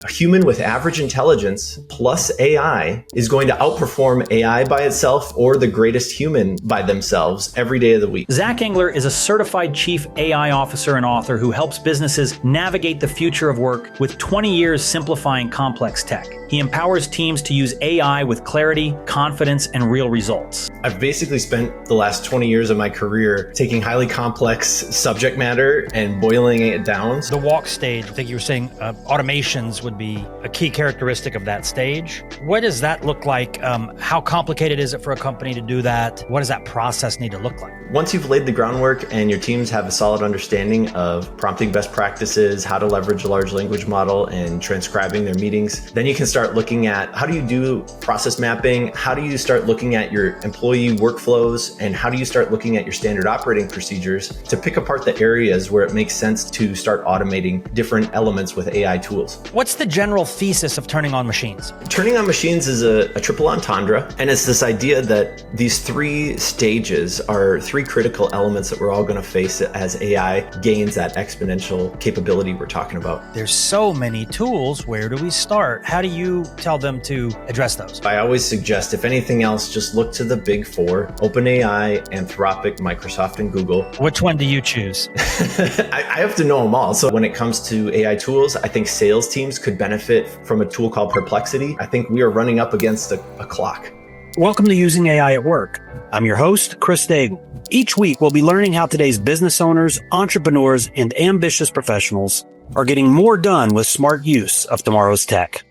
A human with average intelligence plus AI is going to outperform AI by itself or the greatest human by themselves every day of the week. Zac Engler is a certified chief AI officer and author who helps businesses navigate the future of work with 20 years simplifying complex tech. He empowers teams to use AI with clarity, confidence, and real results. I've basically spent the last 20 years of my career taking highly complex subject matter and boiling it down. The walk stage, I think you were saying automations would be a key characteristic of that stage. What does that look like? How complicated is it for a company to do that? What does that process need to look like? Once you've laid the groundwork and your teams have a solid understanding of prompting best practices, how to leverage a large language model and transcribing their meetings, then you can start looking at how do you do process mapping? How do you start looking at your employee workflows? And how do you start looking at your standard operating procedures to pick apart the areas where it makes sense to start automating different elements with AI tools? What's the general thesis of turning on machines? Turning on machines is a triple entendre, and it's this idea that these three stages are three critical elements that we're all going to face as AI gains that exponential capability we're talking about. There's so many tools. Where do we start? How do you tell them to address those? I always suggest, if anything else, just look to the big four: OpenAI, Anthropic, Microsoft, and Google. Which one do you choose? I have to know them all. So when it comes to AI tools, I think sales teams could benefit from a tool called Perplexity. I think we are running up against a clock. Welcome to Using AI at Work. I'm your host, Chris Daigle. Each week, we'll be learning how today's business owners, entrepreneurs, and ambitious professionals are getting more done with smart use of tomorrow's tech.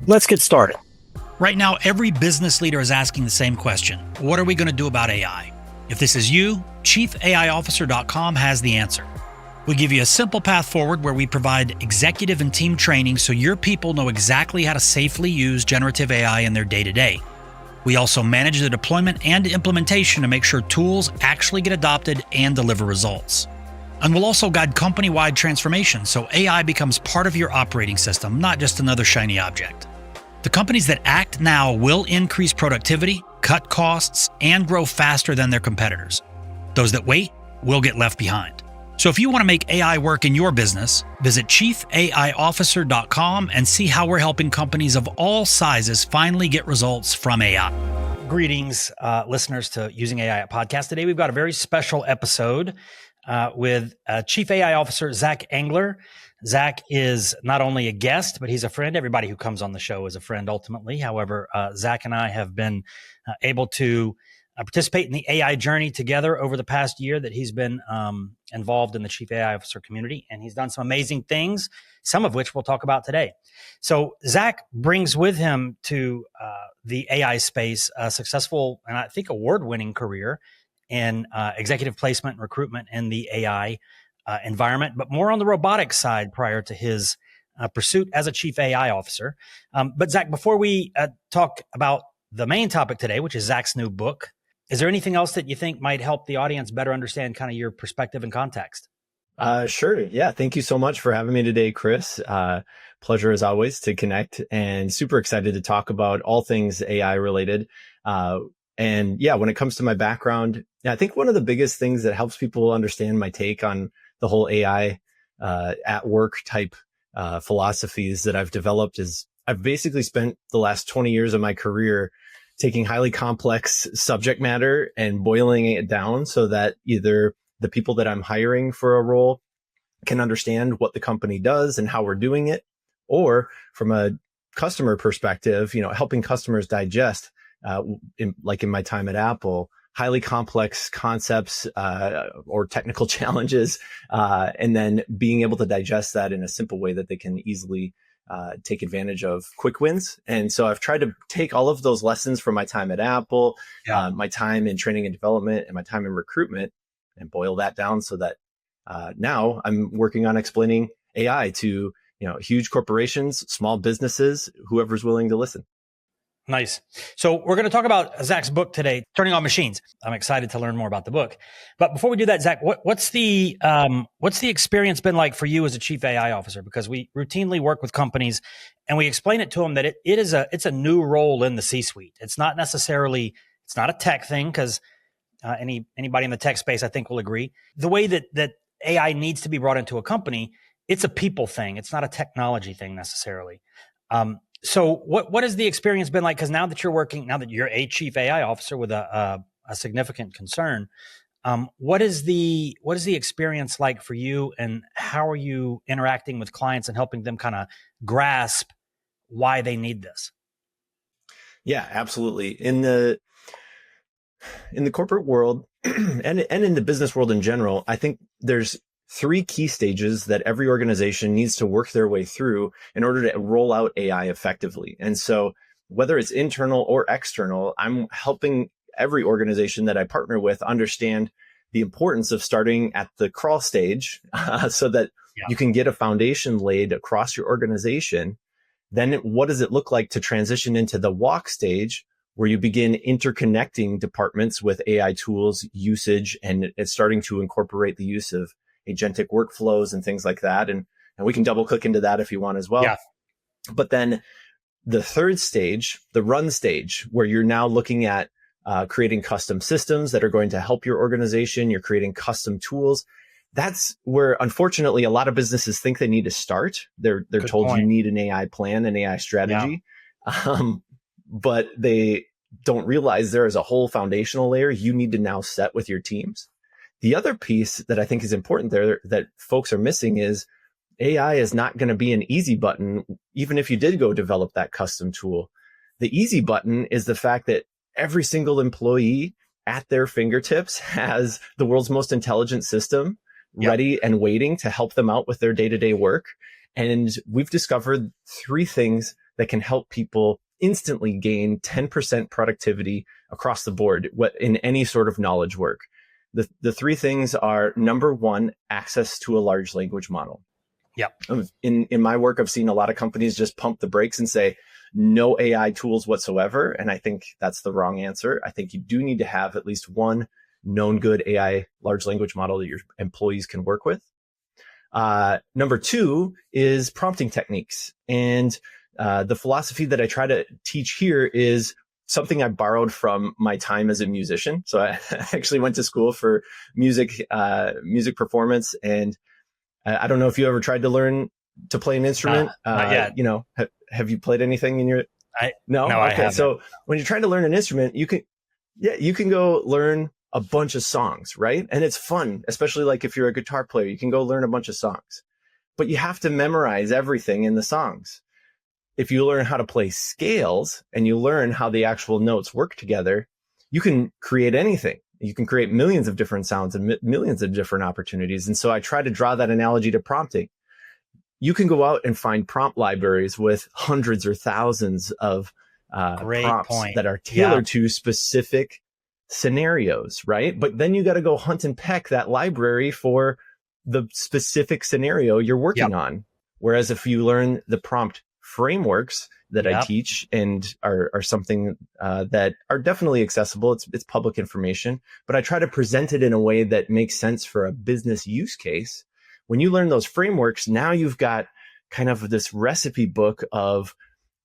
Let's get started. Right now, every business leader is asking the same question. What are we going to do about AI? If this is you, ChiefAIOfficer.com has the answer. We give you a simple path forward where we provide executive and team training so your people know exactly how to safely use generative AI in their day-to-day. We also manage the deployment and implementation to make sure tools actually get adopted and deliver results. And we'll also guide company-wide transformation so AI becomes part of your operating system, not just another shiny object. The companies that act now will increase productivity, cut costs, and grow faster than their competitors. Those that wait will get left behind. So if you want to make AI work in your business, visit ChiefAIOfficer.com and see how we're helping companies of all sizes finally get results from AI. Greetings, listeners to Using AI at Podcast. Today, we've got a very special episode with Chief AI Officer Zac Engler. Zac is not only a guest, but he's a friend. Everybody who comes on the show is a friend ultimately. However, Zac and I have been able to participate in the AI journey together over the past year that he's been involved in the Chief AI Officer community. And he's done some amazing things, some of which we'll talk about today. So Zac brings with him to the AI space a successful and I think award-winning career in executive placement and recruitment in the AI environment, but more on the robotics side prior to his pursuit as a Chief AI Officer. But Zac, before we talk about the main topic today, which is Zac's new book, is there anything else that you think might help the audience better understand kind of your perspective and context? Sure. Yeah. Thank you so much for having me today, Chris. Pleasure as always to connect, and super excited to talk about all things AI related. And yeah, when it comes to my background, I think one of the biggest things that helps people understand my take on the whole AI at work type philosophies that I've developed is I've basically spent the last 20 years of my career taking highly complex subject matter and boiling it down so that either the people that I'm hiring for a role can understand what the company does and how we're doing it, or from a customer perspective, helping customers digest, like in my time at Apple, highly complex concepts or technical challenges, and then being able to digest that in a simple way that they can easily take advantage of quick wins. And so I've tried to take all of those lessons from my time at Apple, my time in training and development, and my time in recruitment, and boil that down so that now I'm working on explaining AI to huge corporations, small businesses, whoever's willing to listen. Nice. So we're going to talk about Zac's book today, Turning on Machines. I'm excited to learn more about the book. But before we do that, Zac, what's the experience been like for you as a Chief AI Officer? Because we routinely work with companies and we explain it to them that it's a new role in the C-suite. It's not a tech thing, because anybody in the tech space, I think, will agree. The way that AI needs to be brought into a company it's a people thing. It's not a technology thing necessarily. So what has the experience been like? Because now that you're a chief AI officer with a significant concern, what is the experience like for you, and how are you interacting with clients and helping them kind of grasp why they need this? Yeah, absolutely. In the corporate world and in the business world in general, I think there's 3 key stages that every organization needs to work their way through in order to roll out AI effectively. And so whether it's internal or external, I'm helping every organization that I partner with understand the importance of starting at the crawl stage so that you can get a foundation laid across your organization. Then what does it look like to transition into the walk stage, where you begin interconnecting departments with AI tools usage, and it's starting to incorporate the use of agentic workflows and things like that. And we can double click into that if you want as well. Yeah. But then the third stage, the run stage, where you're now looking at creating custom systems that are going to help your organization. You're creating custom tools. That's where, unfortunately, a lot of businesses think they need to start. They're told you need an AI plan, an AI strategy, but they don't realize there is a whole foundational layer you need to now set with your teams. The other piece that I think is important there that folks are missing is AI is not going to be an easy button, even if you did go develop that custom tool. The easy button is the fact that every single employee at their fingertips has the world's most intelligent system ready and waiting to help them out with their day-to-day work. And we've discovered 3 things that can help people instantly gain 10% productivity across the board in any sort of knowledge work. The 3 things are, number 1, access to a large language model. In my work, I've seen a lot of companies just pump the brakes and say, no AI tools whatsoever. And I think that's the wrong answer. I think you do need to have at least one known good AI large language model that your employees can work with. Number 2 is prompting techniques. And the philosophy that I try to teach here is something I borrowed from my time as a musician. So I actually went to school for music performance. And I don't know if you ever tried to learn to play an instrument. Not yet. Have you played anything in your? No, okay. I haven't. So when you're trying to learn an instrument, you can go learn a bunch of songs, right? And it's fun, especially like if you're a guitar player, you can go learn a bunch of songs, but you have to memorize everything in the songs. If you learn how to play scales and you learn how the actual notes work together, you can create anything. You can create millions of different sounds and millions of different opportunities. And so I try to draw that analogy to prompting. You can go out and find prompt libraries with hundreds or thousands of prompts that are tailored to specific scenarios, right? But then you got to go hunt and peck that library for the specific scenario you're working on. Whereas if you learn the prompt frameworks that I teach and are something that are definitely accessible, it's public information, but I try to present it in a way that makes sense for a business use case. When you learn those frameworks, now you've got kind of this recipe book of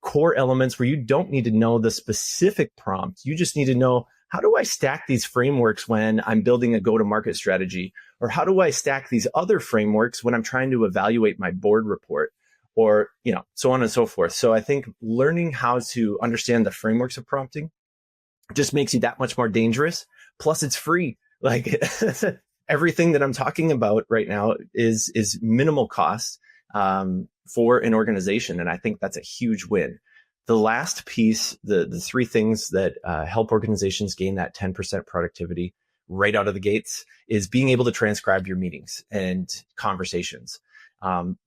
core elements where you don't need to know the specific prompt. You just need to know, how do I stack these frameworks when I'm building a go-to-market strategy? Or how do I stack these other frameworks when I'm trying to evaluate my board report? Or, so on and so forth. So I think learning how to understand the frameworks of prompting just makes you that much more dangerous. Plus it's free. Like everything that I'm talking about right now is minimal cost for an organization. And I think that's a huge win. The last piece, the 3 things that help organizations gain that 10% productivity right out of the gates is being able to transcribe your meetings and conversations.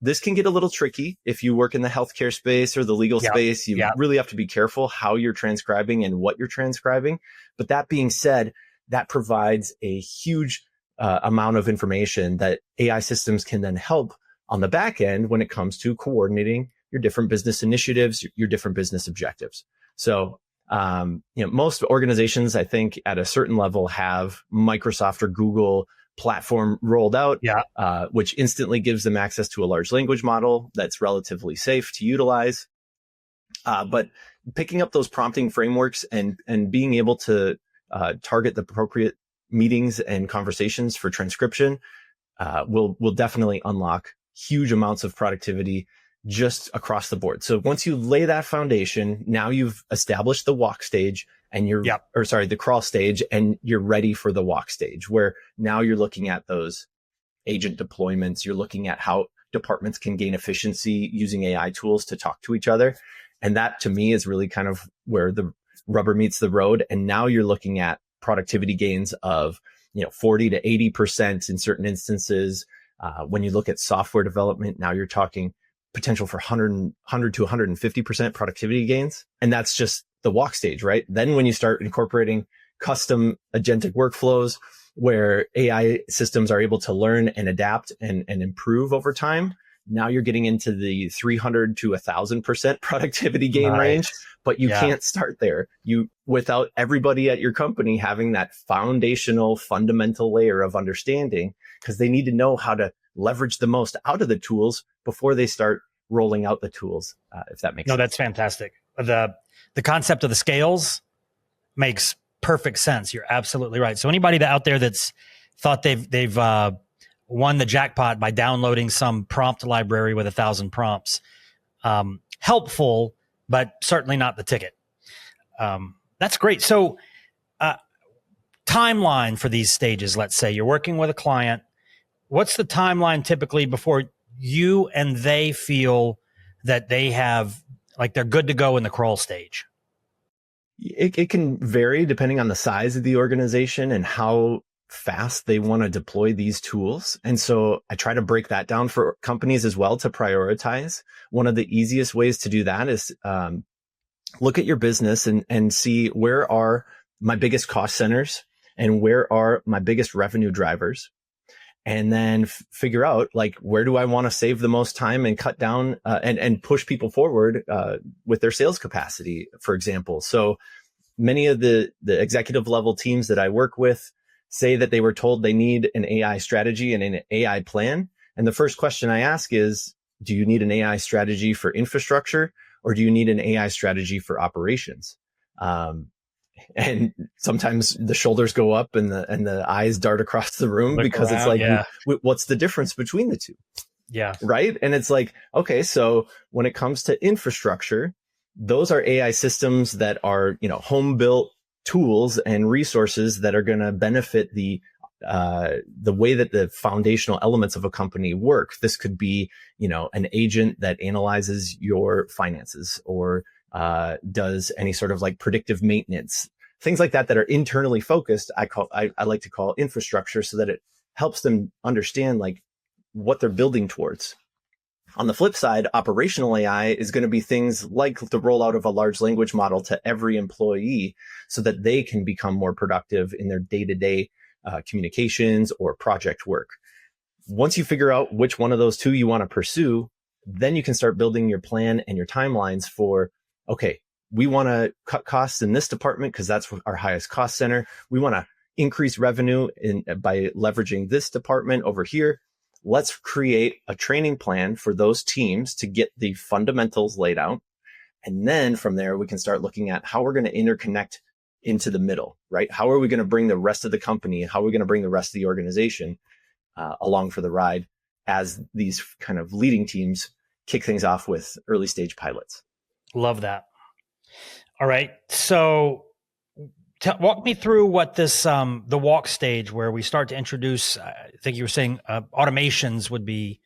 This can get a little tricky if you work in the healthcare space or the legal space. You really have to be careful how you're transcribing and what you're transcribing. But that being said, that provides a huge amount of information that AI systems can then help on the back end when it comes to coordinating your different business initiatives, your different business objectives. So, most organizations, I think at a certain level, have Microsoft or Google platform rolled out, which instantly gives them access to a large language model that's relatively safe to utilize. But picking up those prompting frameworks and being able to target the appropriate meetings and conversations for transcription will definitely unlock huge amounts of productivity just across the board. So once you lay that foundation, now you've established the walk stage and the crawl stage, and you're ready for the walk stage, where now you're looking at those agent deployments. You're looking at how departments can gain efficiency using AI tools to talk to each other. And that to me is really kind of where the rubber meets the road. And now you're looking at productivity gains of 40 to 80% in certain instances. When you look at software development, now you're talking potential for 100 to 150% productivity gains. And that's just the walk stage, right? Then when you start incorporating custom agentic workflows where AI systems are able to learn and adapt and improve over time, now you're getting into the 300 to 1,000% productivity gain range, but you can't start there. Without everybody at your company having that foundational, fundamental layer of understanding, because they need to know how to leverage the most out of the tools before they start rolling out the tools, if that makes sense. No, that's fantastic. The concept of the scales makes perfect sense. You're absolutely right. So anybody out there that's thought they've won the jackpot by downloading some prompt library with 1,000 prompts, helpful, but certainly not the ticket. That's great. So timeline for these stages, let's say you're working with a client. What's the timeline typically before you and they feel that they have, like, they're good to go in the crawl stage? It can vary depending on the size of the organization and how fast they want to deploy these tools. And so I try to break that down for companies as well to prioritize. One of the easiest ways to do that is look at your business and see, where are my biggest cost centers and where are my biggest revenue drivers? And then figure out, like, where do I want to save the most time and cut down and push people forward with their sales capacity, for example. So many of the executive level teams that I work with say that they were told they need an AI strategy and an AI plan. And the first question I ask is, do you need an AI strategy for infrastructure, or do you need an AI strategy for operations? And sometimes the shoulders go up and the eyes dart across the room, because it's like, what's the difference between the two? Yeah. Right. And it's like, okay, so when it comes to infrastructure, those are AI systems that are, home built tools and resources that are going to benefit the way that the foundational elements of a company work. This could be, an agent that analyzes your finances, or does any sort of like predictive maintenance, things like that are internally focused. I like to call infrastructure, so that it helps them understand like what they're building towards. On the flip side, operational AI is going to be things like the rollout of a large language model to every employee, so that they can become more productive in their day-to-day communications or project work. Once you figure out which one of those two you want to pursue, then you can start building your plan and your timelines for, okay, we want to cut costs in this department because that's our highest cost center. We want to increase revenue by leveraging this department over here. Let's create a training plan for those teams to get the fundamentals laid out. And then from there, we can start looking at how we're going to interconnect into the middle, right? How are we going to bring the rest of the company? How are we going to bring the rest of the organization along for the ride as these kind of leading teams kick things off with early stage pilots? Love that. All right. So walk me through what this, the walk stage, where we start to introduce, I think you were saying automations would be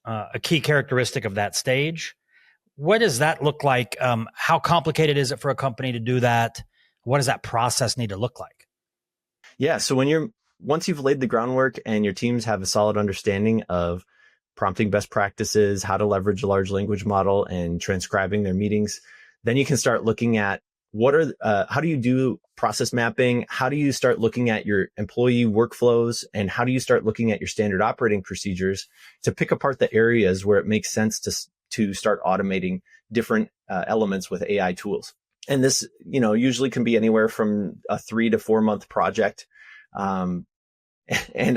a key characteristic of that stage. What does that look like? How complicated is it for a company to do that? What does that process need to look like? Yeah. So once you've laid the groundwork and your teams have a solid understanding of prompting best practices, how to leverage a large language model, and transcribing their meetings, then you can start looking at how do you do process mapping? How do you start looking at your employee workflows? And how do you start looking at your standard operating procedures to pick apart the areas where it makes sense to start automating different elements with AI tools? And this, usually can be anywhere from a 3 to 4 month project. And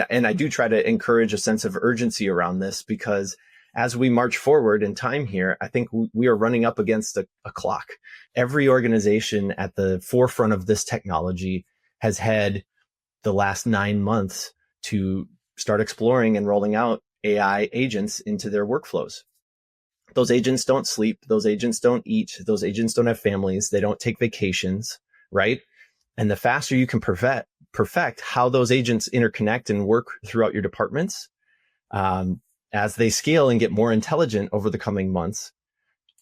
I do try to encourage a sense of urgency around this, because as we march forward in time here, I think we are running up against a clock. Every organization at the forefront of this technology has had the last 9 months to start exploring and rolling out AI agents into their workflows. Those agents don't sleep. Those agents don't eat. Those agents don't have families. They don't take vacations, right? And the faster you can perfect how those agents interconnect and work throughout your departments, as they scale and get more intelligent over the coming months,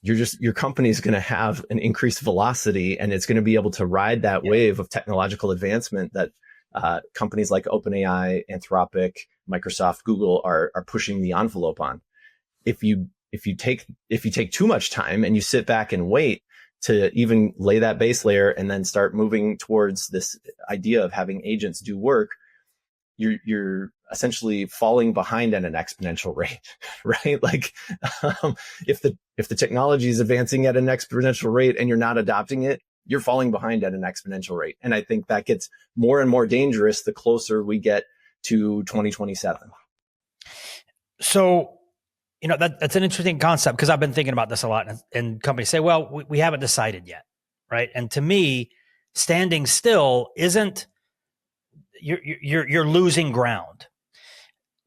your company is going to have an increased velocity, and it's going to be able to ride that wave of technological advancement that companies like OpenAI, Anthropic, Microsoft, Google are pushing the envelope on. If you take too much time and you sit back and wait to even lay that base layer and then start moving towards this idea of having agents do work, you're essentially falling behind at an exponential rate, right? Like, if the technology is advancing at an exponential rate and you're not adopting it, you're falling behind at an exponential rate. And I think that gets more and more dangerous the closer we get to 2027. So, that's an interesting concept, because I've been thinking about this a lot, and companies say, well, we haven't decided yet, right? And to me, standing still isn't, you're losing ground.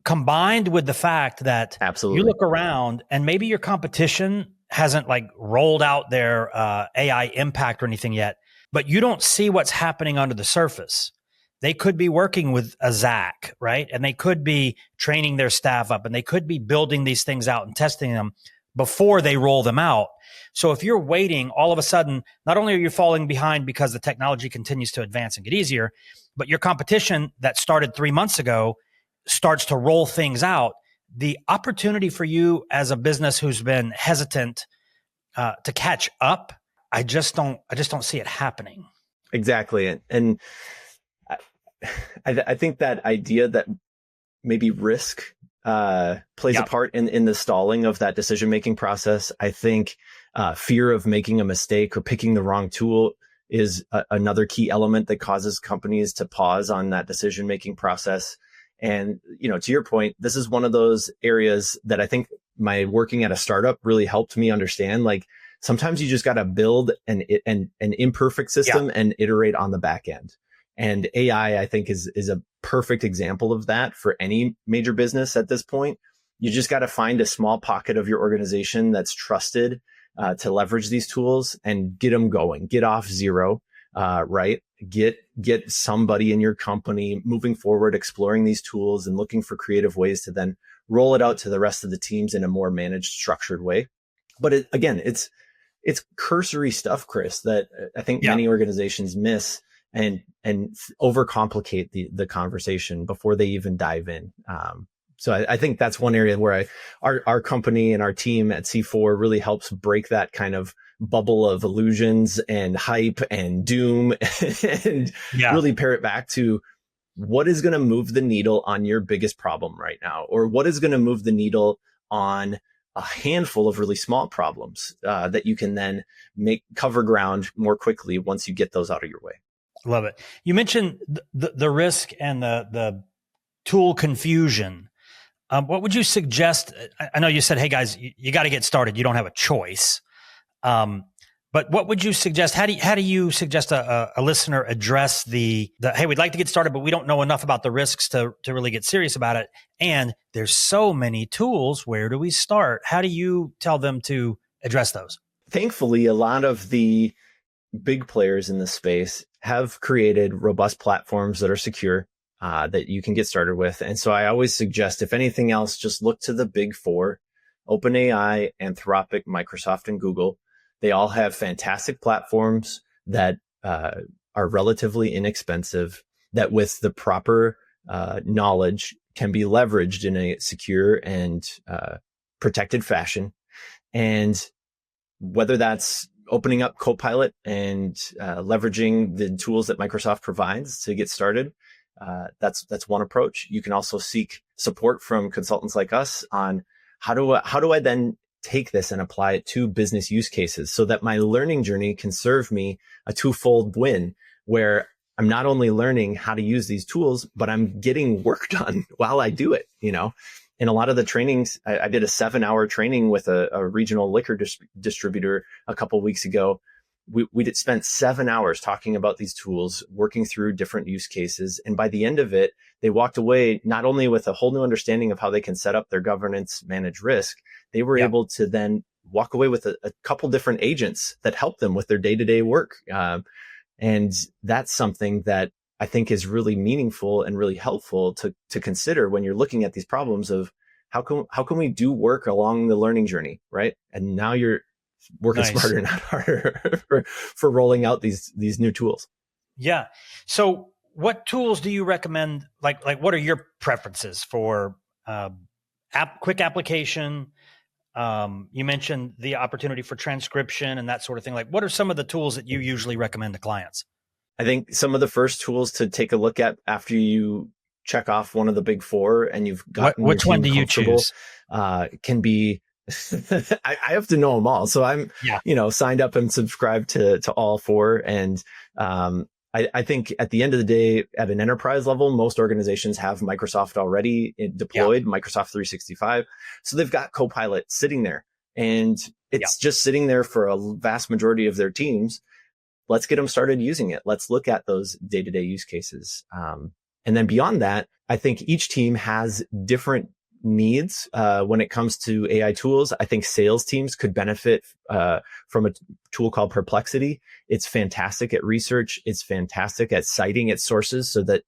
Combined with the fact that Absolutely, you look around and maybe your competition hasn't like rolled out their AI impact or anything yet, but you don't see what's happening under the surface. They could be working with a Zac, right? And they could be training their staff up, and they could be building these things out and testing them before they roll them out. So if you're waiting, all of a sudden, not only are you falling behind because the technology continues to advance and get easier, but your competition that started 3 months ago starts to roll things out. The opportunity for you as a business who's been hesitant to catch up, I just don't see it happening. Exactly. And I think that idea that maybe risk plays a part in the stalling of that decision-making process. I think fear of making a mistake or picking the wrong tool is another key element that causes companies to pause on that decision-making process. And, to your point, this is one of those areas that I think my working at a startup really helped me understand. Like, sometimes you just got to build an imperfect system and iterate on the back end. And AI, I think, is a perfect example of that for any major business at this point. You just got to find a small pocket of your organization that's trusted to leverage these tools and get them going, get off zero, right? Get somebody in your company moving forward, exploring these tools and looking for creative ways to then roll it out to the rest of the teams in a more managed, structured way. But it's cursory stuff, Chris, that I think many organizations miss and overcomplicate the conversation before they even dive in. So I think that's one area where our company and our team at C4 really helps break that kind of bubble of illusions and hype and doom and really pair it back to what is going to move the needle on your biggest problem right now, or what is going to move the needle on a handful of really small problems that you can then cover ground more quickly once you get those out of your way. Love it. You mentioned the risk and the tool confusion. What would you suggest? I know you said, hey guys, you got to get started. You don't have a choice. But what would you suggest? How do you suggest a listener address the hey, we'd like to get started, but we don't know enough about the risks to really get serious about it. And there's so many tools. Where do we start? How do you tell them to address those? Thankfully, a lot of the big players in this space have created robust platforms that are secure, that you can get started with. And so I always suggest, if anything else, just look to the big four: OpenAI, Anthropic, Microsoft, and Google. They all have fantastic platforms that are relatively inexpensive, that with the proper knowledge can be leveraged in a secure and protected fashion. And whether that's opening up Copilot and leveraging the tools that Microsoft provides to get started, that's one approach. You can also seek support from consultants like us on how do I then take this and apply it to business use cases so that my learning journey can serve me a twofold win, where I'm not only learning how to use these tools, but I'm getting work done while I do it. In a lot of the trainings, I did a 7-hour training with a regional liquor distributor a couple of weeks ago. we spent 7 hours talking about these tools, working through different use cases. And by the end of it, they walked away not only with a whole new understanding of how they can set up their governance, manage risk, they were able to then walk away with a couple different agents that help them with their day-to-day work. And that's something that I think is really meaningful and really helpful to consider when you're looking at these problems of how can we do work along the learning journey, right? And now you're working smarter, not harder for rolling out these new tools. Yeah. So what tools do you recommend? Like what are your preferences for quick application? You mentioned the opportunity for transcription and that sort of thing. Like, what are some of the tools that you usually recommend to clients? I think some of the first tools to take a look at after you check off one of the big four and you've gotten which one do you choose? Can be I have to know them all. So I'm, signed up and subscribed to all four. And I think at the end of the day, at an enterprise level, most organizations have Microsoft already deployed, Microsoft 365. So they've got Copilot sitting there and it's just sitting there for a vast majority of their teams. Let's get them started using it. Let's look at those day-to-day use cases. And then beyond that, I think each team has different needs when it comes to AI tools. I think sales teams could benefit from a tool called Perplexity. It's fantastic at research. It's fantastic at citing its sources so that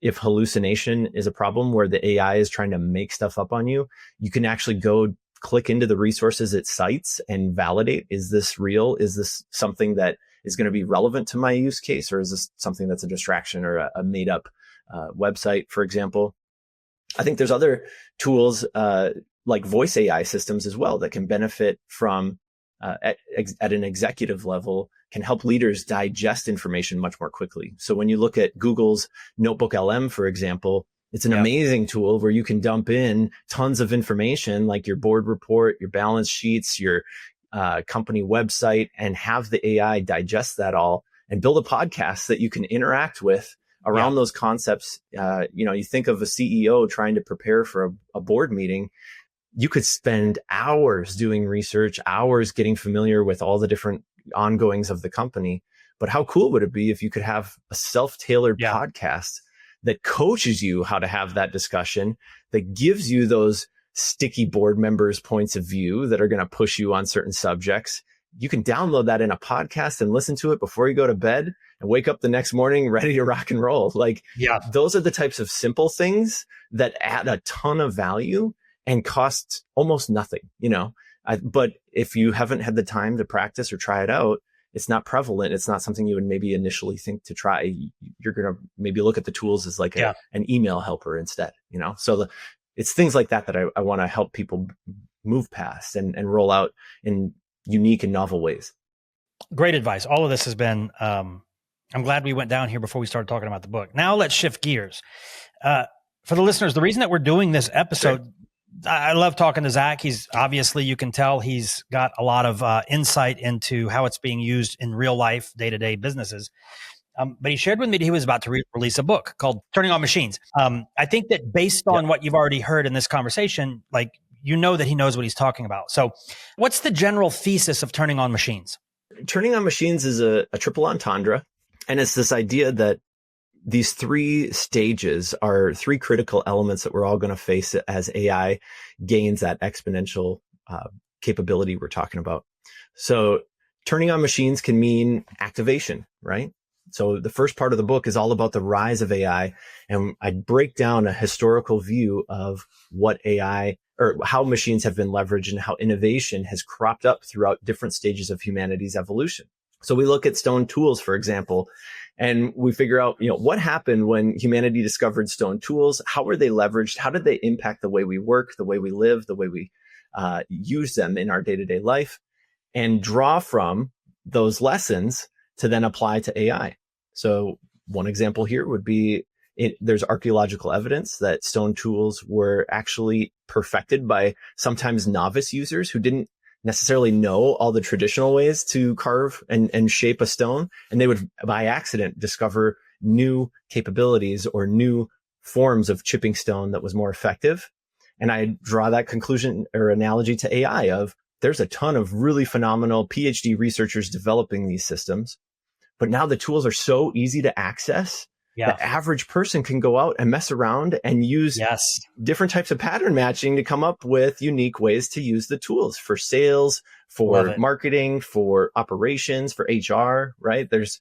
if hallucination is a problem where the AI is trying to make stuff up on you, you can actually go click into the resources it cites and validate, is this real? Is this something that is going to be relevant to my use case? Or is this something that's a distraction or a made up website, for example? I think there's other tools like voice AI systems as well that can benefit from at an executive level, can help leaders digest information much more quickly. So when you look at Google's Notebook LM, for example, it's an amazing tool where you can dump in tons of information like your board report, your balance sheets, your company website, and have the AI digest that all and build a podcast that you can interact with around those concepts. You think of a CEO trying to prepare for a board meeting. You could spend hours doing research, hours getting familiar with all the different ongoings of the company. But how cool would it be if you could have a self-tailored podcast that coaches you how to have that discussion, that gives you those sticky board members' points of view that are going to push you on certain subjects? You can download that in a podcast and listen to it before you go to bed and wake up the next morning ready to rock and roll. Those are the types of simple things that add a ton of value and cost almost nothing, but if you haven't had the time to practice or try it out, it's not prevalent. It's not something you would maybe initially think to try. You're going to maybe look at the tools as like an email helper instead, So it's things like that I want to help people move past and roll out in unique and novel ways. Great advice. All of this has been, I'm glad we went down here before we started talking about the book. Now let's shift gears. For the listeners, the reason that we're doing this episode, I love talking to Zac. He's obviously, you can tell he's got a lot of insight into how it's being used in real life, day-to-day businesses. But he shared with me that he was about to release a book called Turning on Machines. I think that based on what you've already heard in this conversation, that he knows what he's talking about. So what's the general thesis of Turning on Machines? Turning on Machines is a triple entendre. And it's this idea that these three stages are three critical elements that we're all going to face as AI gains that exponential capability we're talking about. So turning on machines can mean activation, right? So the first part of the book is all about the rise of AI. And I break down a historical view of what AI or how machines have been leveraged and how innovation has cropped up throughout different stages of humanity's evolution. So we look at stone tools, for example, and we figure out, what happened when humanity discovered stone tools? How were they leveraged? How did they impact the way we work, the way we live, the way we use them in our day-to-day life, and draw from those lessons to then apply to AI. So one example here would be there's archaeological evidence that stone tools were actually perfected by sometimes novice users who didn't necessarily know all the traditional ways to carve and shape a stone. And they would, by accident, discover new capabilities or new forms of chipping stone that was more effective. And I draw that conclusion or analogy to AI of there's a ton of really phenomenal PhD researchers developing these systems, but now the tools are so easy to access. Yeah. The average person can go out and mess around and use different types of pattern matching to come up with unique ways to use the tools for sales, for marketing, for operations, for HR, right? There's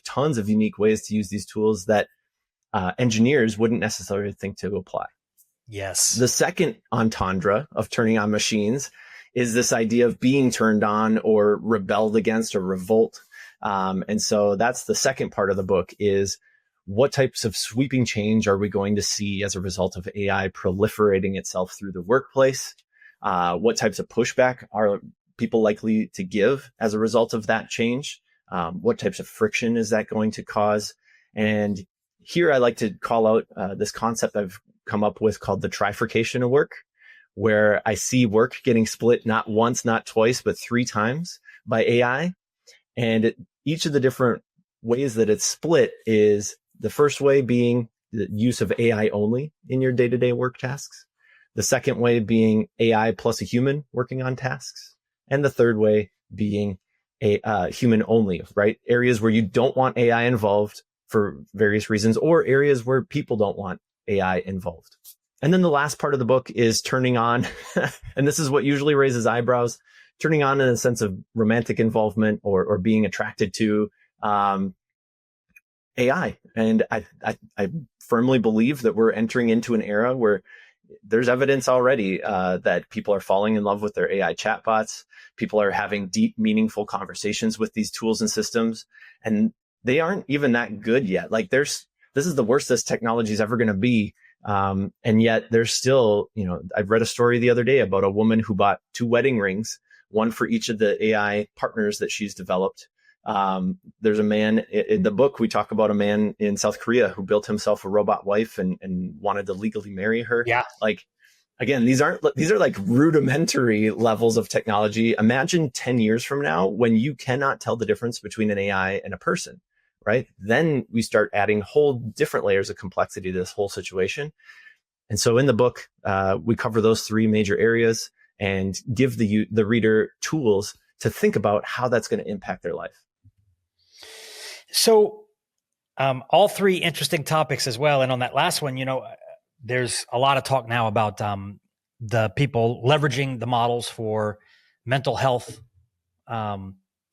tons of unique ways to use these tools that engineers wouldn't necessarily think to apply. Yes. The second entendre of turning on machines is this idea of being turned on or rebelled against or revolt. And so that's the second part of the book is what types of sweeping change are we going to see as a result of AI proliferating itself through the workplace? What types of pushback are people likely to give as a result of that change? What types of friction is that going to cause? And here I like to call out this concept I've come up with called the trifurcation of work, where I see work getting split not once, not twice, but 3 times by AI. And each of the different ways that it's split is the first way being the use of AI only in your day-to-day work tasks. The second way being AI plus a human working on tasks. And the third way being a human only, right? Areas where you don't want AI involved for various reasons, or areas where people don't want AI involved. And then the last part of the book is turning on, and this is what usually raises eyebrows, turning on in a sense of romantic involvement or being attracted to AI. And I firmly believe that we're entering into an era where there's evidence already that people are falling in love with their AI chatbots. People are having deep, meaningful conversations with these tools and systems, and they aren't even that good yet. Like this is the worst this technology is ever going to be. And yet there's still, I've read a story the other day about a woman who bought 2 wedding rings, one for each of the AI partners that she's developed. There's a man in the book, we talk about a man in South Korea who built himself a robot wife and wanted to legally marry her. Yeah. Like, again, these are like rudimentary levels of technology. Imagine 10 years from now when you cannot tell the difference between an AI and a person, right? Then we start adding whole different layers of complexity to this whole situation. And so in the book, we cover those 3 major areas and give the reader tools to think about how that's going to impact their life. So all 3 interesting topics as well. And on that last one, there's a lot of talk now about the people leveraging the models for mental health,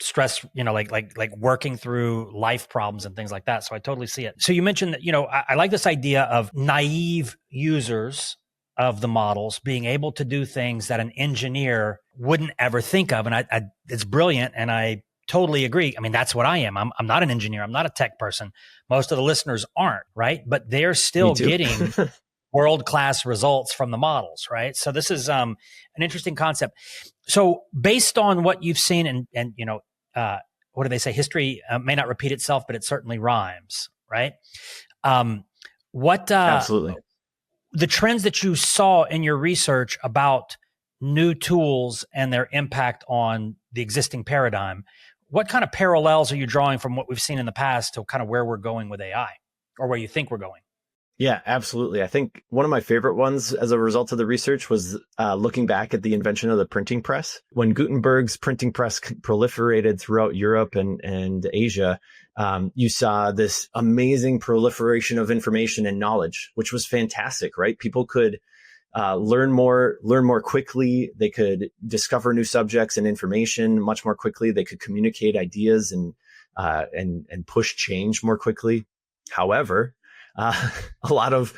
stress, like working through life problems and things like that. So I totally see it. So you mentioned that, I like this idea of naive users of the models being able to do things that an engineer wouldn't ever think of. And it's brilliant. And I totally agree. I mean, that's what I am. I'm not an engineer. I'm not a tech person. Most of the listeners aren't, right? But they're still getting world-class results from the models, right? So this is an interesting concept. So based on what you've seen and what do they say? History may not repeat itself, but it certainly rhymes, right? Absolutely. The trends that you saw in your research about new tools and their impact on the existing paradigm, what kind of parallels are you drawing from what we've seen in the past to kind of where we're going with AI or where you think we're going? Yeah, absolutely. I think one of my favorite ones as a result of the research was looking back at the invention of the printing press. When Gutenberg's printing press proliferated throughout Europe and Asia, you saw this amazing proliferation of information and knowledge, which was fantastic, right? People could learn more quickly. They could discover new subjects and information much more quickly. They could communicate ideas and push change more quickly. However, a lot of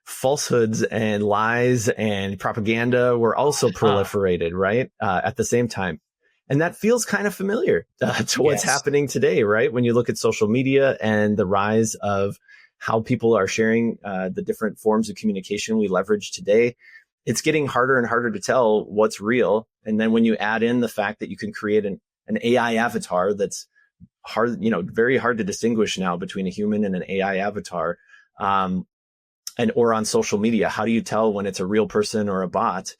falsehoods and lies and propaganda were also proliferated, right? At the same time. And that feels kind of familiar to what's happening today, right? When you look at social media and the rise of how people are sharing the different forms of communication we leverage today, it's getting harder and harder to tell what's real. And then when you add in the fact that you can create an AI avatar that's hard, very hard to distinguish now between a human and an AI avatar, or on social media, how do you tell when it's a real person or a bot?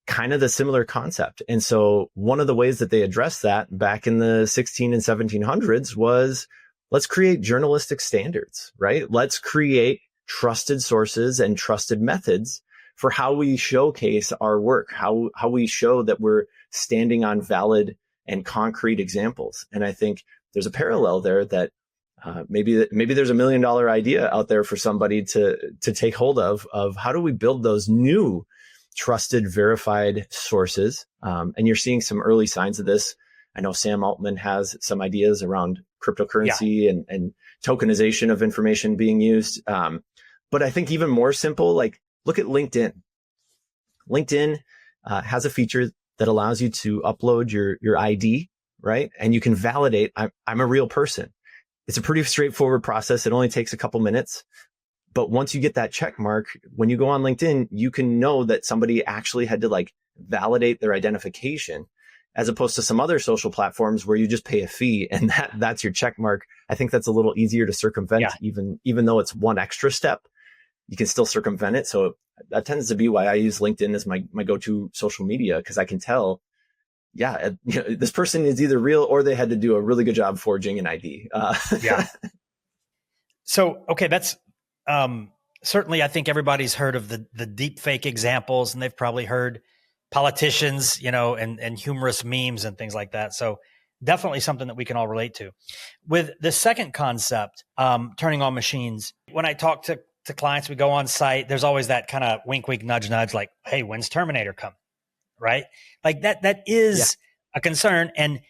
Kind of the similar concept. And so one of the ways that they addressed that back in the 16 and 1700s was, let's create journalistic standards, right? Let's create trusted sources and trusted methods for how we showcase our work, how we show that we're standing on valid and concrete examples. And I think there's a parallel there that maybe there's $1 million idea out there for somebody to take hold of how do we build those new trusted, verified sources. And you're seeing some early signs of this. I know Sam Altman has some ideas around cryptocurrency and tokenization of information being used. But I think even more simple, like look at LinkedIn. LinkedIn has a feature that allows you to upload your ID, right? And you can validate, I'm a real person. It's a pretty straightforward process. It only takes a couple minutes. But once you get that check mark, when you go on LinkedIn, you can know that somebody actually had to like validate their identification, as opposed to some other social platforms where you just pay a fee and that's your check mark. I think that's a little easier to circumvent, even though it's one extra step, you can still circumvent it. So that tends to be why I use LinkedIn as my go-to social media, because I can tell, this person is either real or they had to do a really good job forging an ID. So, okay, that's certainly, I think everybody's heard of the deep fake examples, and they've probably heard politicians, and humorous memes and things like that. So definitely something that we can all relate to. With the second concept, turning on machines, when I talk to clients, we go on site, there's always that kind of wink, wink, nudge, nudge, like, hey, when's Terminator come? Right? Like that is a concern. And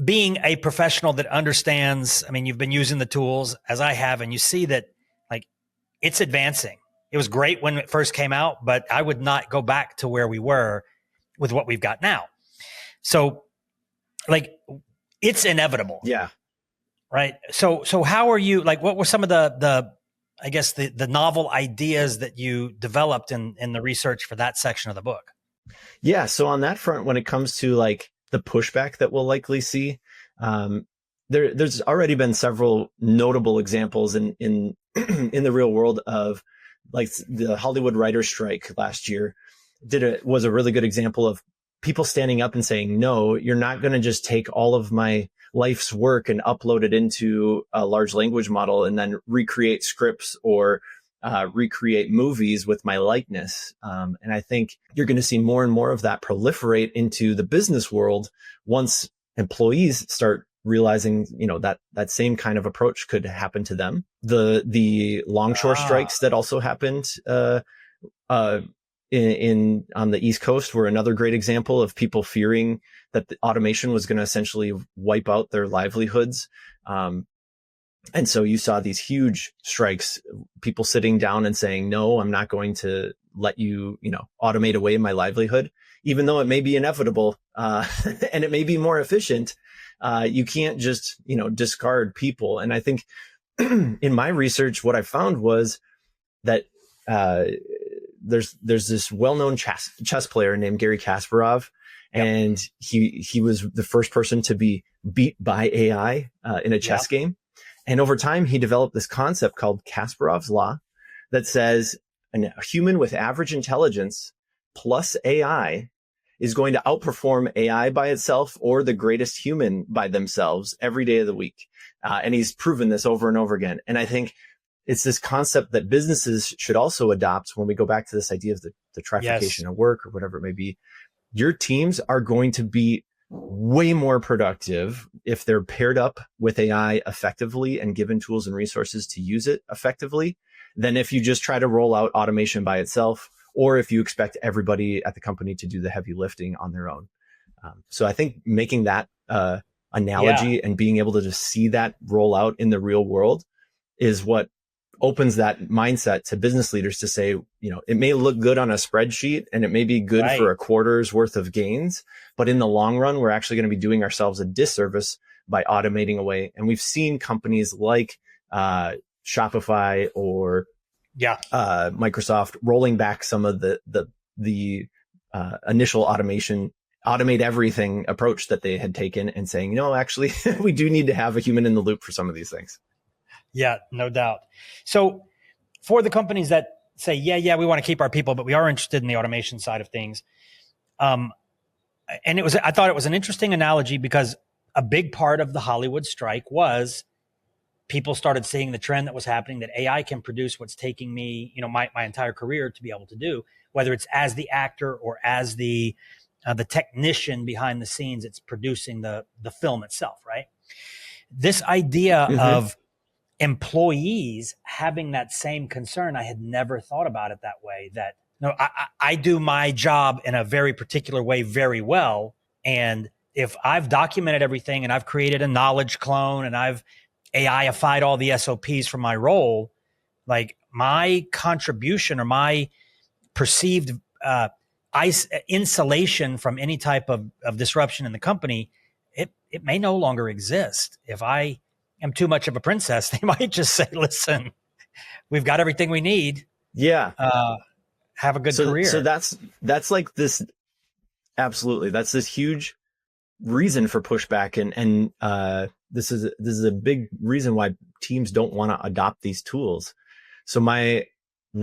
being a professional that understands, I mean, you've been using the tools as I have, and you see that like it's advancing. It was great when it first came out, but I would not go back to where we were with what we've got now. So like it's inevitable. Yeah. Right. So how are you, like, what were some of the I guess the novel ideas that you developed in the research for that section of the book? Yeah. So on that front, when it comes to like the pushback that we'll likely see, there's already been several notable examples in the real world of like the Hollywood writers' strike last year was a really good example of people standing up and saying, no, you're not going to just take all of my life's work and upload it into a large language model and then recreate scripts or recreate movies with my likeness. And I think you're going to see more and more of that proliferate into the business world once employees start realizing, that same kind of approach could happen to them. The longshore strikes that also happened on the East Coast were another great example of people fearing that the automation was going to essentially wipe out their livelihoods. And so you saw these huge strikes, people sitting down and saying, no, I'm not going to let you, automate away my livelihood, even though it may be inevitable, and it may be more efficient. You can't just, discard people. And I think in my research, what I found was that, there's this well-known chess player named Garry Kasparov, and he was the first person to be beat by AI in a chess game. And over time, he developed this concept called Kasparov's law that says a human with average intelligence plus AI is going to outperform AI by itself or the greatest human by themselves every day of the week. And he's proven this over and over again. And I think it's this concept that businesses should also adopt when we go back to this idea of the trifurcation of work or whatever it may be. Your teams are going to be way more productive if they're paired up with AI effectively and given tools and resources to use it effectively than if you just try to roll out automation by itself, or if you expect everybody at the company to do the heavy lifting on their own. So I think making that analogy and being able to just see that roll out in the real world is what opens that mindset to business leaders to say, it may look good on a spreadsheet and it may be good for a quarter's worth of gains, but in the long run, we're actually going to be doing ourselves a disservice by automating away. And we've seen companies like Shopify or Microsoft rolling back some of the initial automate everything approach that they had taken and saying, no, actually, we do need to have a human in the loop for some of these things. Yeah, no doubt. So for the companies that say, we want to keep our people, but we are interested in the automation side of things. And I thought it was an interesting analogy because a big part of the Hollywood strike was people started seeing the trend that was happening, that AI can produce what's taking me, my entire career to be able to do, whether it's as the actor or as the technician behind the scenes, it's producing the film itself, right? This idea of employees having that same concern, I had never thought about it that way, that I do my job in a very particular way very well. And if I've documented everything and I've created a knowledge clone and I've AIified all the SOPs for my role, like my contribution or my perceived insulation from any type of disruption in the company, it may no longer exist. If I am too much of a princess, they might just say, listen, we've got everything we need. Yeah. Have a good career. So that's like this. Absolutely. That's this huge reason for pushback. And this is a big reason why teams don't want to adopt these tools. So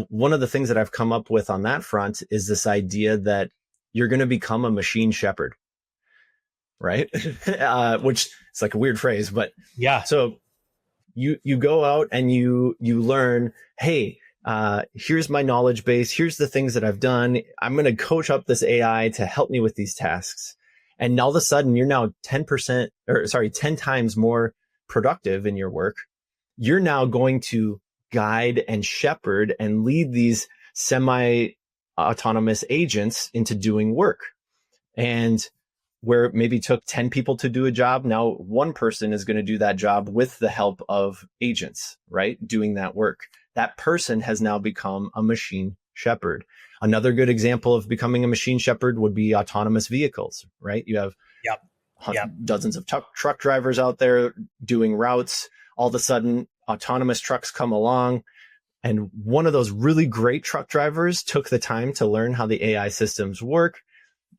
one of the things that I've come up with on that front is this idea that you're going to become a machine shepherd, right? Which is like a weird phrase, but yeah. So you go out and you learn, hey, here's my knowledge base. Here's the things that I've done. I'm going to coach up this AI to help me with these tasks. And all of a sudden you're now 10 times more productive in your work. You're now going to guide and shepherd and lead these semi-autonomous agents into doing work. And where it maybe took 10 people to do a job, now one person is going to do that job with the help of agents, right? Doing that work. That person has now become a machine shepherd. Another good example of becoming a machine shepherd would be autonomous vehicles, right? You have dozens of truck drivers out there doing routes. All of a sudden, autonomous trucks come along. And one of those really great truck drivers took the time to learn how the AI systems work.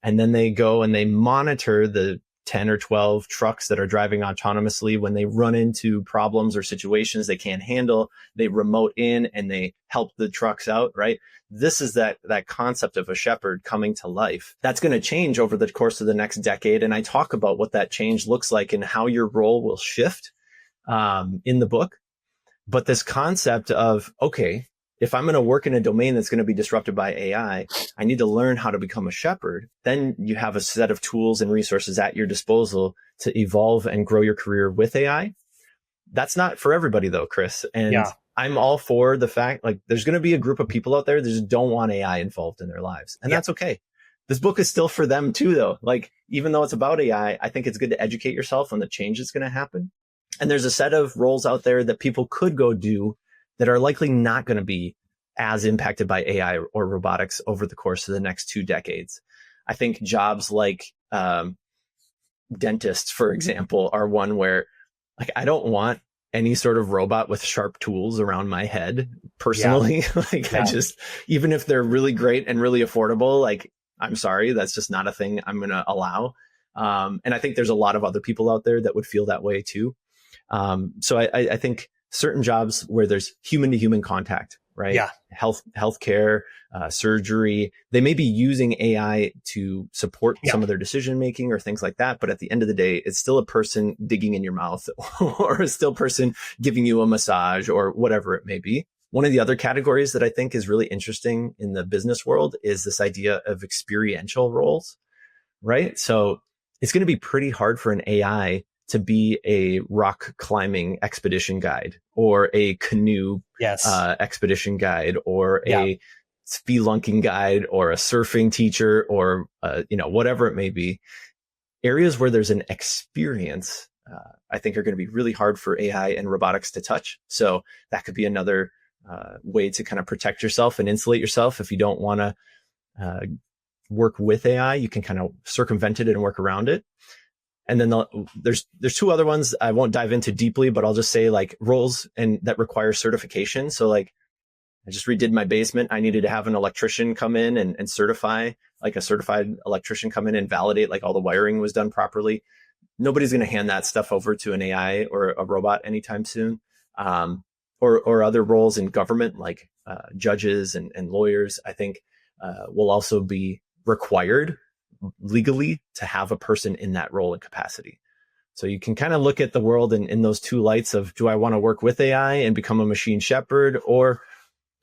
And then they go and they monitor the 10 or 12 trucks that are driving autonomously. When they run into problems or situations they can't handle, they remote in and they help the trucks out, right? This is that concept of a shepherd coming to life. That's going to change over the course of the next decade. And I talk about what that change looks like and how your role will shift in the book. But this concept of, okay, if I'm going to work in a domain that's going to be disrupted by AI, I need to learn how to become a shepherd. Then you have a set of tools and resources at your disposal to evolve and grow your career with AI. That's not for everybody though, Chris. And I'm all for the fact, like, there's going to be a group of people out there that just don't want AI involved in their lives. And that's okay. This book is still for them too, though. Like, even though it's about AI, I think it's good to educate yourself on the change that's going to happen. And there's a set of roles out there that people could go do that are likely not going to be as impacted by AI or robotics over the course of the next 2 decades. I think jobs like dentists, for example, are one where, like, I don't want any sort of robot with sharp tools around my head personally. I just, even if they're really great and really affordable, like, I'm sorry, that's just not a thing I'm going to allow. And I think there's a lot of other people out there that would feel that way too. So I think certain jobs where there's human to human contact, right? Yeah. Healthcare, surgery, they may be using AI to support some of their decision making or things like that. But at the end of the day, it's still a person digging in your mouth or it's still a person giving you a massage or whatever it may be. One of the other categories that I think is really interesting in the business world is this idea of experiential roles, right? So it's going to be pretty hard for an AI to be a rock climbing expedition guide or a canoe expedition guide or a spelunking guide or a surfing teacher or, whatever it may be. Areas where there's an experience, I think are going to be really hard for AI and robotics to touch. So that could be another way to kind of protect yourself and insulate yourself. If you don't want to work with AI, you can kind of circumvent it and work around it. And then there's 2 other ones I won't dive into deeply, but I'll just say, like, roles and that require certification. So, like, I just redid my basement. I needed to have an electrician come in and certify, like a certified electrician come in and validate like all the wiring was done properly. Nobody's going to hand that stuff over to an AI or a robot anytime soon. Or other roles in government, like judges and lawyers, I think will also be required legally to have a person in that role and capacity. So you can kind of look at the world in those two lights of, do I want to work with AI and become a machine shepherd, or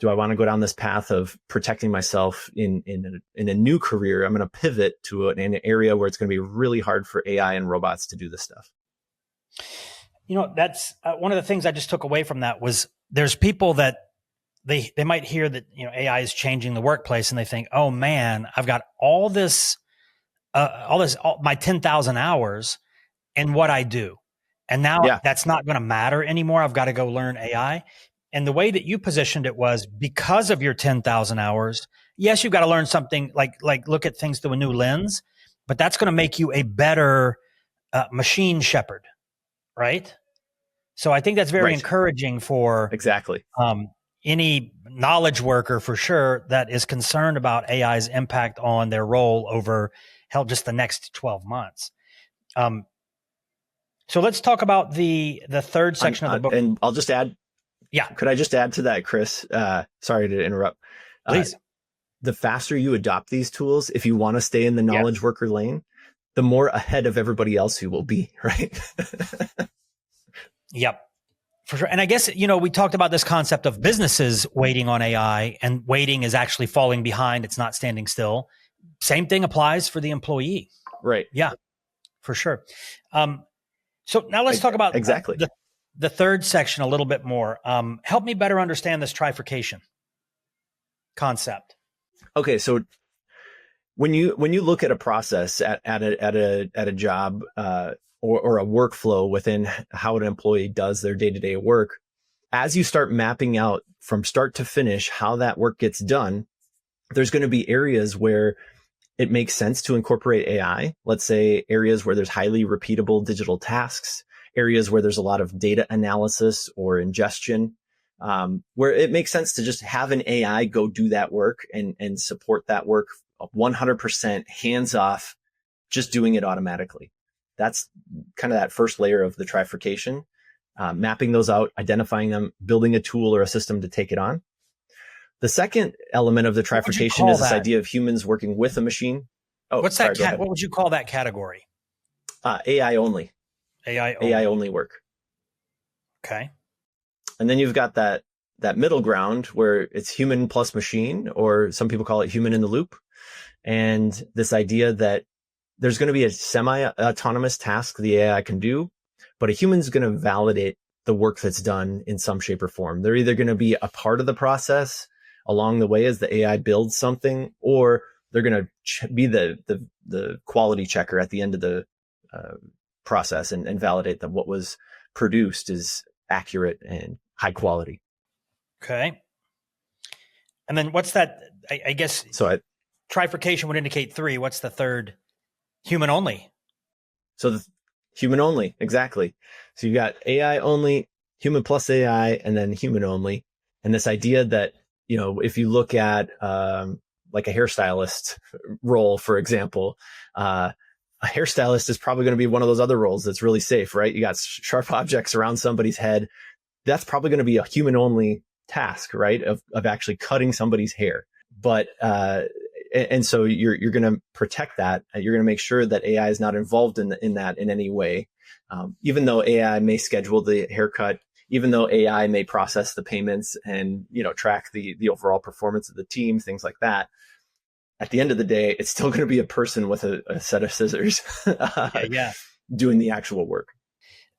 do I want to go down this path of protecting myself in a new career? I'm going to pivot to an area where it's going to be really hard for AI and robots to do this stuff. That's one of the things I just took away from that was there's people that they might hear that, AI is changing the workplace and they think, oh man, I've got all my 10,000 hours in what I do. And now that's not going to matter anymore. I've got to go learn AI. And the way that you positioned it was because of your 10,000 hours. Yes, you've got to learn something like look at things through a new lens, but that's going to make you a better machine shepherd, right? So I think that's very encouraging for exactly any knowledge worker for sure that is concerned about AI's impact on their role over just the next 12 months. So let's talk about the third section of the book. And I'll just add. Yeah. Could I just add to that, Chris? Sorry to interrupt. Please. The faster you adopt these tools, if you want to stay in the knowledge worker lane, the more ahead of everybody else you will be, right? Yep, for sure. And I guess, we talked about this concept of businesses waiting on AI, and waiting is actually falling behind. It's not standing still. Same thing applies for the employee. Right. Yeah, for sure. So now let's talk about exactly the third section a little bit more. Help me better understand this trifurcation concept. Okay, so when you look at a process at a job or a workflow within how an employee does their day-to-day work, as you start mapping out from start to finish how that work gets done, there's going to be areas where it makes sense to incorporate AI. Let's say areas where there's highly repeatable digital tasks, areas where there's a lot of data analysis or ingestion, where it makes sense to just have an AI go do that work and support that work 100% hands off, just doing it automatically. That's kind of that first layer of the trifurcation, mapping those out, identifying them, building a tool or a system to take it on. The second element of the trifurcation is this idea of humans working with a machine. Oh, what's that? What would you call that category? AI only. AI only work. Okay. And then you've got that middle ground where it's human plus machine, or some people call it human in the loop. And this idea that there's going to be a semi-autonomous task the AI can do, but a human's going to validate the work that's done in some shape or form. They're either going to be a part of the process along the way as the AI builds something, or they're going to be the quality checker at the end of the process and validate that what was produced is accurate and high quality. Okay. And then what's that? I guess trifurcation would indicate 3. What's the third? Human only. So human only, exactly. So you got AI only, human plus AI, and then human only. And this idea that, if you look at like a hairstylist role, for example, a hairstylist is probably going to be one of those other roles that's really safe, right? You got sharp objects around somebody's head. That's probably going to be a human only task, right? Of actually cutting somebody's hair. But, and so you're going to protect that. You're going to make sure that AI is not involved in that in any way. Even though AI may schedule the haircut, even though AI may process the payments and, track the overall performance of the team, things like that. At the end of the day, it's still going to be a person with a set of scissors doing the actual work.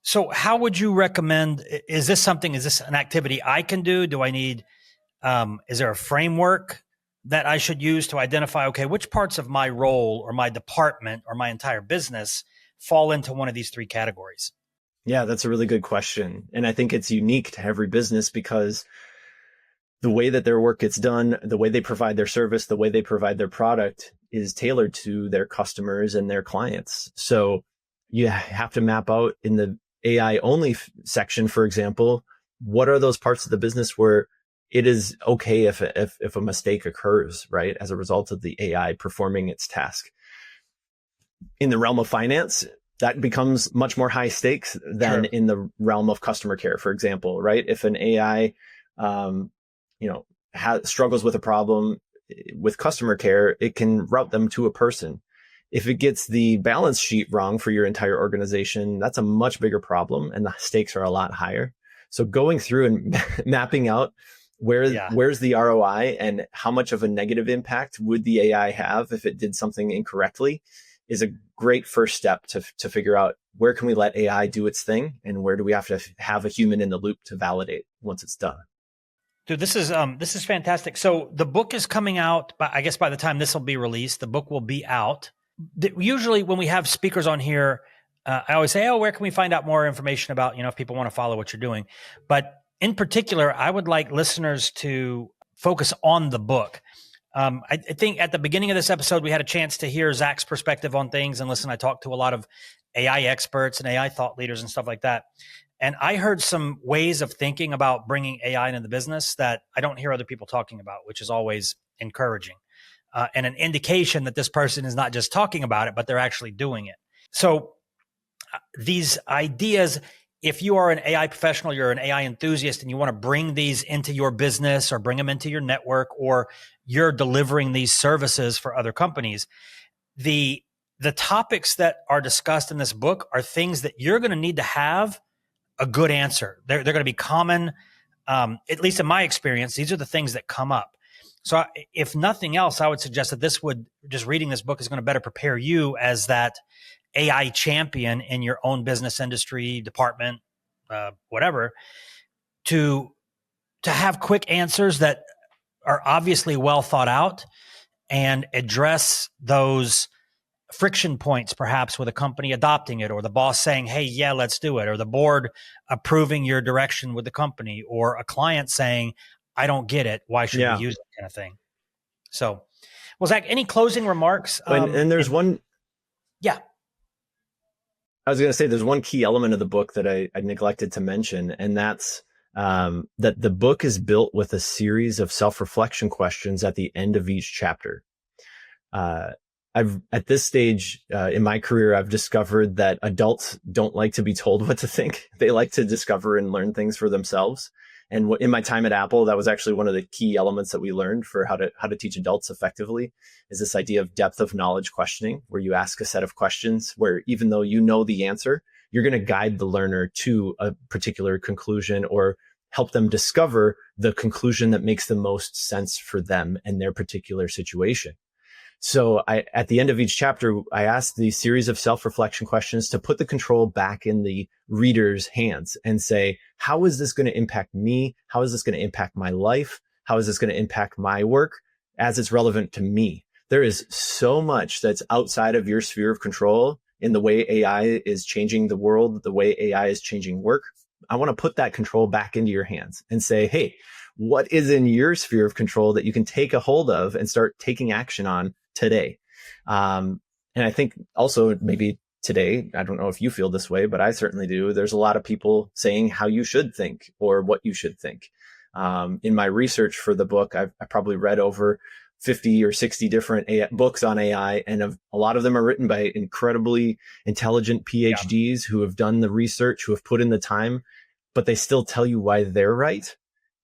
So how would you recommend, is this an activity I can do? Do I need, is there a framework that I should use to identify, okay, which parts of my role or my department or my entire business fall into one of these 3 categories? Yeah, that's a really good question. And I think it's unique to every business because the way that their work gets done, the way they provide their service, the way they provide their product is tailored to their customers and their clients. So you have to map out in the AI only section, for example, what are those parts of the business where it is okay if a mistake occurs, right, as a result of the AI performing its task. In the realm of finance, that becomes much more high stakes than in the realm of customer care, for example, right? If an AI, struggles with a problem with customer care, it can route them to a person. If it gets the balance sheet wrong for your entire organization, that's a much bigger problem and the stakes are a lot higher. So going through and mapping out where's the ROI and how much of a negative impact would the AI have if it did something incorrectly is a great first step to figure out where can we let AI do its thing and where do we have to have a human in the loop to validate once it's done. Dude, this is fantastic. So the book is coming out, I guess by the time this will be released, the book will be out. Usually when we have speakers on here, I always say, where can we find out more information about, if people want to follow what you're doing? But in particular, I would like listeners to focus on the book. I think at the beginning of this episode, we had a chance to hear Zac's perspective on things. And listen, I talked to a lot of AI experts and AI thought leaders and stuff like that. And I heard some ways of thinking about bringing AI into the business that I don't hear other people talking about, which is always encouraging. And an indication that this person is not just talking about it, but they're actually doing it. So these ideas, if you are an AI professional, you're an AI enthusiast, and you want to bring these into your business or bring them into your network, or you're delivering these services for other companies, the topics that are discussed in this book are things that you're going to need to have a good answer. They're going to be common. At least in my experience, these are the things that come up. So if nothing else, I would suggest that just reading this book is going to better prepare you as that AI champion in your own business, industry, department, whatever, to have quick answers that are obviously well thought out and address those friction points, perhaps with a company adopting it, or the boss saying, hey, yeah, let's do it, or the board approving your direction with the company, or a client saying, I don't get it. Why should we use it, kind of thing. So, well, Zac, any closing remarks? And there's one. Yeah. I was going to say there's one key element of the book that I neglected to mention, and that's that the book is built with a series of self-reflection questions at the end of each chapter. At this stage in my career, I've discovered that adults don't like to be told what to think. They like to discover and learn things for themselves. And in my time at Apple, that was actually one of the key elements that we learned for how to teach adults effectively, is this idea of depth of knowledge questioning, where you ask a set of questions where even though you know the answer, you're going to guide the learner to a particular conclusion or help them discover the conclusion that makes the most sense for them and their particular situation. So at the end of each chapter, I asked the series of self-reflection questions to put the control back in the reader's hands and say, how is this going to impact me? How is this going to impact my life? How is this going to impact my work as it's relevant to me? There is so much that's outside of your sphere of control in the way AI is changing the world, the way AI is changing work. I want to put that control back into your hands and say, hey, what is in your sphere of control that you can take a hold of and start taking action on today? And I think also maybe today, I don't know if you feel this way, but I certainly do. There's a lot of people saying how you should think or what you should think. In my research for the book, I probably read over 50 or 60 different books on AI, and a lot of them are written by incredibly intelligent PhDs who have done the research, who have put in the time, but they still tell you why they're right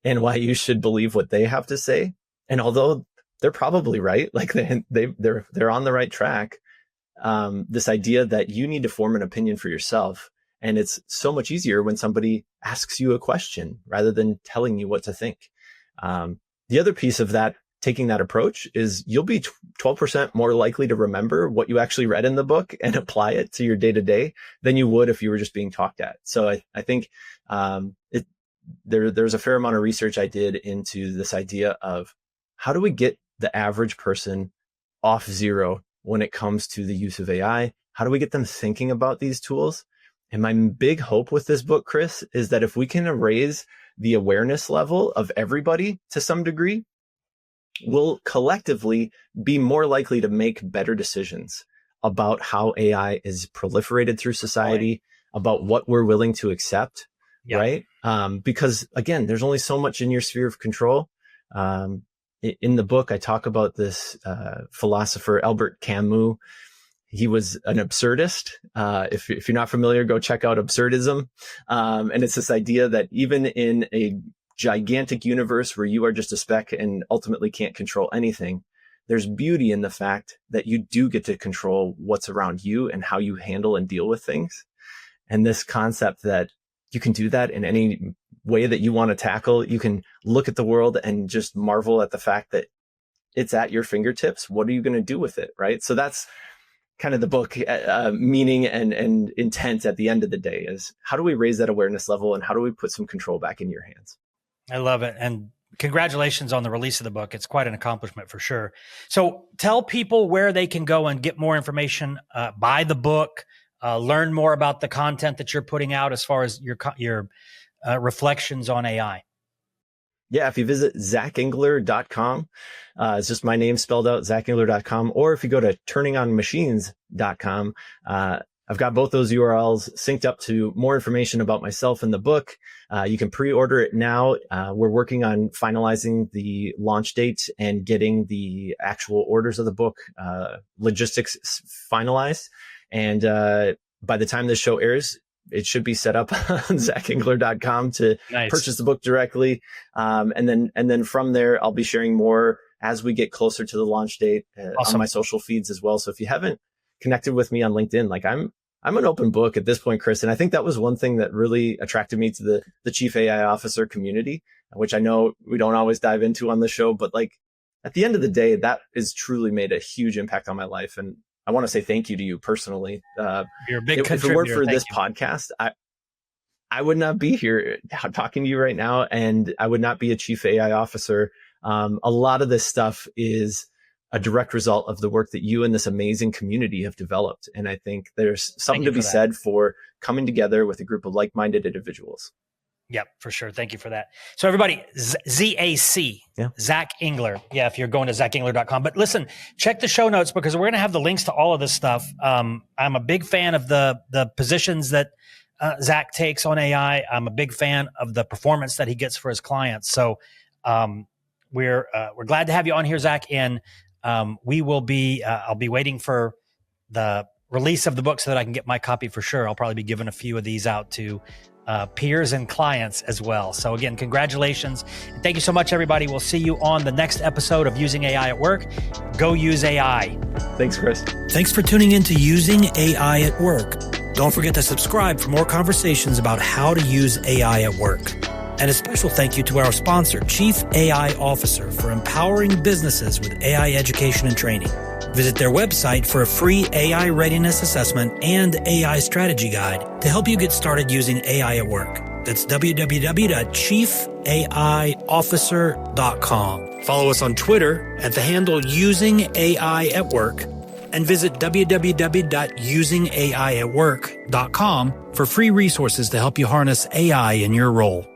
and why you should believe what they have to say. And although they're probably right, like they're on the right track, this idea that you need to form an opinion for yourself. And it's so much easier when somebody asks you a question rather than telling you what to think. The other piece of that, taking that approach, is you'll be 12% more likely to remember what you actually read in the book and apply it to your day to day than you would if you were just being talked at. So I think there's a fair amount of research I did into this idea of how do we get the average person off zero when it comes to the use of AI? How do we get them thinking about these tools? And my big hope with this book, Chris, is that if we can raise the awareness level of everybody to some degree, we'll collectively be more likely to make better decisions about how AI is proliferated through society, about what we're willing to accept, right? Because again, there's only so much in your sphere of control. In the book, I talk about this philosopher, Albert Camus. He was an absurdist. If you're not familiar, go check out Absurdism. And it's this idea that even in a gigantic universe where you are just a speck and ultimately can't control anything, there's beauty in the fact that you do get to control what's around you and how you handle and deal with things. And this concept that you can do that in any way that you want to tackle. You can look at the world and just marvel at the fact that it's at your fingertips. What are you going to do with it? Right. So that's kind of the book meaning and intent at the end of the day is how do we raise that awareness level and how do we put some control back in your hands? I love it. And congratulations on the release of the book. It's quite an accomplishment for sure. So tell people where they can go and get more information, buy the book, learn more about the content that you're putting out as far as your reflections on AI. Yeah, if you visit zacengler.com, it's just my name spelled out, zacengler.com, or if you go to turningonmachines.com, I've got both those URLs synced up to more information about myself and the book. You can pre-order it now. We're working on finalizing the launch date and getting the actual orders of the book, logistics finalized. And by the time this show airs, it should be set up on zacengler.com to purchase the book directly. And then from there, I'll be sharing more as we get closer to the launch date on my social feeds as well. So if you haven't connected with me on LinkedIn, like I'm an open book at this point, Chris. And I think that was one thing that really attracted me to the Chief AI Officer community, which I know we don't always dive into on the show, but like at the end of the day, that has truly made a huge impact on my life. And I want to say thank you to you personally. You're a big contributor. If it weren't for this podcast, I would not be here talking to you right now, and I would not be a Chief AI Officer. A lot of this stuff is a direct result of the work that you and this amazing community have developed. And I think there's something to be said for coming together with a group of like-minded individuals. Yep, for sure. Thank you for that. So everybody, ZAC, Zac Engler. Yeah, if you're going to zacengler.com. But listen, check the show notes because we're going to have the links to all of this stuff. I'm a big fan of the positions that Zac takes on AI. I'm a big fan of the performance that he gets for his clients. So we're glad to have you on here, Zac. And we will be, I'll be waiting for the release of the book so that I can get my copy for sure. I'll probably be giving a few of these out to peers and clients as well. So again, congratulations. And thank you so much, everybody. We'll see you on the next episode of Using AI at Work. Go use AI. Thanks, Chris. Thanks for tuning in to Using AI at Work. Don't forget to subscribe for more conversations about how to use AI at work. And a special thank you to our sponsor, Chief AI Officer, for empowering businesses with AI education and training. Visit their website for a free AI readiness assessment and AI strategy guide to help you get started using AI at work. That's www.chiefaiofficer.com. Follow us on Twitter at the handle Using AI at Work and visit www.usingaiatwork.com for free resources to help you harness AI in your role.